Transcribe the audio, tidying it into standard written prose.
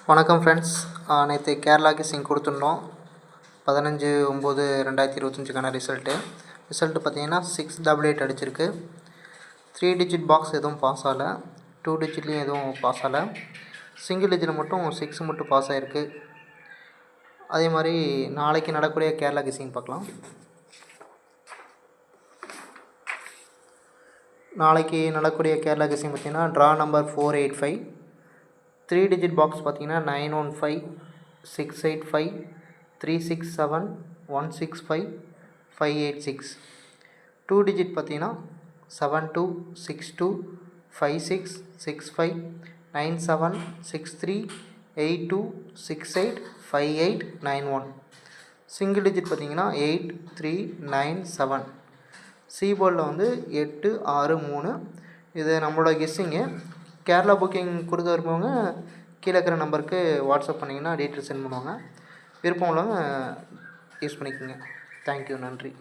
வணக்கம் ஃப்ரெண்ட்ஸ். நேற்று கேரளா கெஸ்ஸிங் கொடுத்துருந்தோம். 15/9/2025க்கான ரிசல்ட்டு பார்த்தீங்கன்னா 688 அடிச்சிருக்கு. 3 டிஜிட் பாக்ஸ் எதுவும் பாஸ் ஆகலை, 2 டிஜிட்லேயும் எதுவும் பாஸ் ஆகலை. சிங்கிள் டிஜிட்டில் மட்டும் 6 மட்டும் பாஸ் ஆகிருக்கு. அதே மாதிரி நாளைக்கு நடக்கக்கூடிய கேரளா கெஸ்ஸிங் பார்க்கலாம். நாளைக்கு நடக்கக்கூடிய கேரளா கெஸ்ஸிங் பார்த்தீங்கன்னா ட்ரா நம்பர் 485. 3 டிஜிட் பாக்ஸ் பார்த்தீங்கன்னா 915, 685, 367, 165, 586. 2 டிஜிட் பார்த்தீங்கன்னா 72, 62, 56, 65, 97, 63, 82, 68, 58, 91. சிங்கிள் டிஜிட் பார்த்தீங்கன்னா 8, 3, 9, 7. சிபோர்டில் 8, 6, 3. இது நம்மளோட கெஸ்ஸிங்கு. கேரளா புக்கிங் கொடுக்க விரும்புவங்க கீழே இருக்கிற நம்பருக்கு வாட்ஸ்அப் பண்ணிங்கன்னா டீட்டெயில்ஸ் சென்ட் பண்ணுவாங்க. விருப்பம் உள்ளவங்க யூஸ் பண்ணிக்கோங்க. தேங்க்யூ, நன்றி.